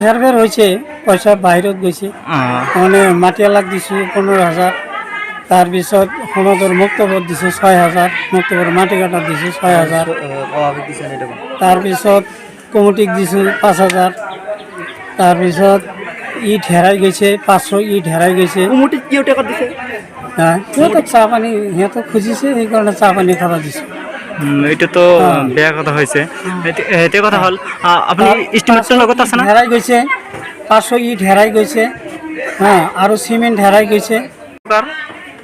হেরফের হয়েছে, পয়সা বাহিৰত গৈছে। মানে মাটিয়ালাক দিছোঁ 15,000, তাৰপিছত সমাজৰ মুক্তপদ দিছোঁ 6,000, মুক্তপদ মাটি কাটা দিছোঁ 6,000, তাৰপিছত কমিটিক দিছোঁ 5,000, তাৰপিছত ইট হেৰাই গৈছে 500 ইট হেৰাই গৈছে। কমিটিত কি টাকা দিছে? সিহঁতক চাহ পানী সিহঁতক খুজিছে, সেইকাৰণে চাহ পানী খাব দিছোঁ। এটা তো বেয়া কথা হৈছে। এতিয়া কথা হ'ল আপুনি ইষ্টিমেটৰ লগত আছে না? হেৰাই গৈছে 500 ইট হেৰাই গৈছে, আৰু চিমেণ্ট হেৰাই গৈছে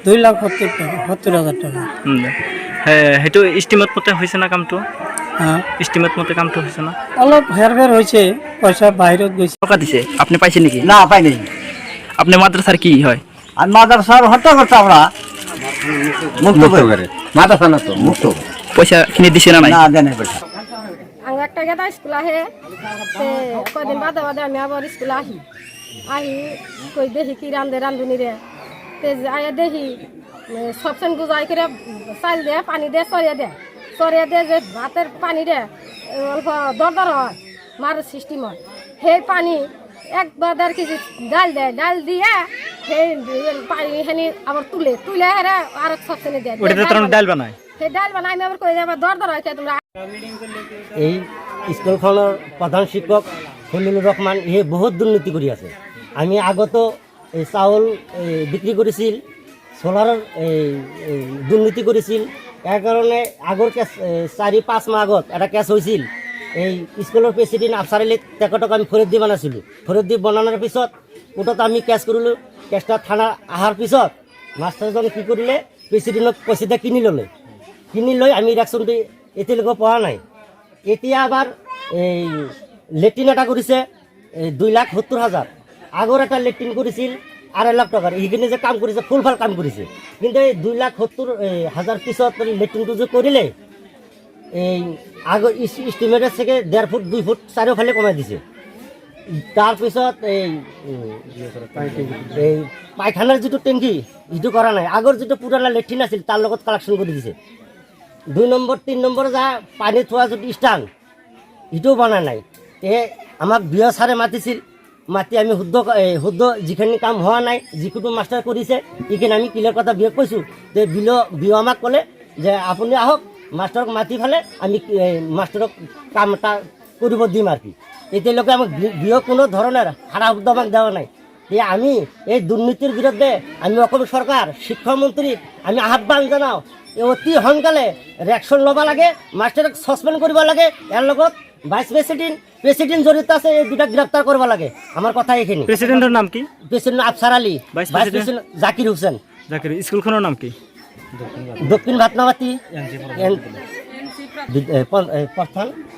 2,70,000 টকা। সেইটো ইষ্টিমেট মতে হৈছে না কামটো? ইষ্টিমেট মতে কামটো হৈছে না? অলপ হেৰফেৰ হৈছে, পইচা বাহিৰত গৈছে। টকা দিছে আপনি পাইছে নাকি? না পাই নাই। আপনি মাদ্রাসার কি হয়? আর মাদ্রাসার হত্যা করছে আমরা মুক্ত করে মাদ্রাসা না তো মুক্ত পয়সা কিনে দিছে না নাই? না দেন পয়সা আমি একটা গেদা স্কুল আহে কয়দিন বাদে বাদে আমি আবার স্কুল আহি কই দেখি কি রান্ধুনি রে আয়া দেখি সবসেন গুজাই করে চাল দে পানি দে চড়িয়ে দে যে ভাতের পানি দে অল্প দরদর হয় মার সিস্টেম হয়। সেই পানি একবার 1.5 কেজি ডাল দিয়ে সেই পানি খানি আবার তুলে হেরে আর সবসেনে দেয় ডাল বানায়। সেই ডাল বানাই আমি আবার কই আবার দরদর হয় তোমরা। এই স্কুলখনৰ প্ৰধান শিক্ষক খলিলুৰ ৰহমান ইয়ে বহুত দুৰ্নীতি কৰি আছে। আমি আগত এই চাউল বিক্ৰী কৰিছিল, চ'লাৰৰ দুৰ্নীতি কৰিছিল। ইয়াৰ কাৰণে আগৰ কেছ 4-5 মাহ আগত এটা কেছ হৈছিল। এই স্কুলৰ প্ৰেচিডেণ্ট আফচাৰ আলীক তেখেতক আমি ফৰিয়াদ দি বনাইছিলোঁ। ফৰিয়াদ দি বনানোর পিছত কোৰ্টত আমি কেছ কৰিলোঁ। কেছটা থানা অহাৰ পিছত মাষ্টাৰজনে কি কৰিলে, প্ৰেচিডেণ্টক পইচা কিনি ল'লে। কিনি লৈ আমি ইলেকশ্যনটো এতিয়ালৈকে পোৱা নাই। এতিয়া আবার এই লেট্ৰিন এটা কৰিছে 2,70,000। আগৰ এটা লেট্ৰিন কৰিছিল 2.5 লাখ টকাৰ। এইখিনি যে কাম কৰিছে ফুলফাল কাম কৰিছে, কিন্তু এই 2,70,000 পিছত লেট্ৰিনটো যে কৰিলে এই আগৰ ইষ্টিমেটেড চাগে 1.5 ফুট 2 ফুট চাৰিওফালে কমাই দিছে। তাৰপিছত এই পায়খানাৰ যিটো টেংকি সেইটো কৰা নাই। আগৰ যিটো পুৰণা লেট্ৰিন আছিল তাৰ লগত কালেকশ্যন কৰি দিছে। 2 নম্বৰ 3 নম্বৰ যা পানী থোৱা যদি স্থান ইটোও বনা নাই। আমাক বিঅ ছাৰে মাতিছিল, মাতি আমি শুদ্ধ যিখিনি কাম হোৱা নাই, যিটো মাষ্টাৰ কৰিছে এইখিনি আমি ক্লিয়াৰ কথা বিঅক কৈছোঁ। যে বিঅ আমাক ক'লে যে আপুনি আহক, মাষ্টাৰক মাতি ফেলে আমি মাষ্টাৰক কাম এটা কৰিব দিম আর কি। এতিয়ালৈকে আমাক বিঅ কোনো ধৰণৰ সাৰা শব্দ আমাক দেওয়া নাই। আমি এই দুৰ্নীতিৰ বিৰুদ্ধে আমি অসম চৰকাৰ শিক্ষামন্ত্ৰীক আমি আহ্বান জানাওঁ, অতি সোনকালে ৰিয়েকশ্যন ল'ব লাগে, মাষ্টাৰক ছাছপেণ্ড কৰিব লাগে। ইয়াৰ লগত ভাইচ প্ৰেচিডেণ্ট জড়িত আছে, এই দুটা গ্ৰেপ্তাৰ কৰিব লাগে। আমাৰ কথা এইখিনি। প্ৰেচিডেণ্টৰ নাম কি? President Afsar Ali, vice president Zakir Hussain. স্কুলখনৰ নাম কি? দক্ষিণ ভাতনাবাতি প্ৰধান।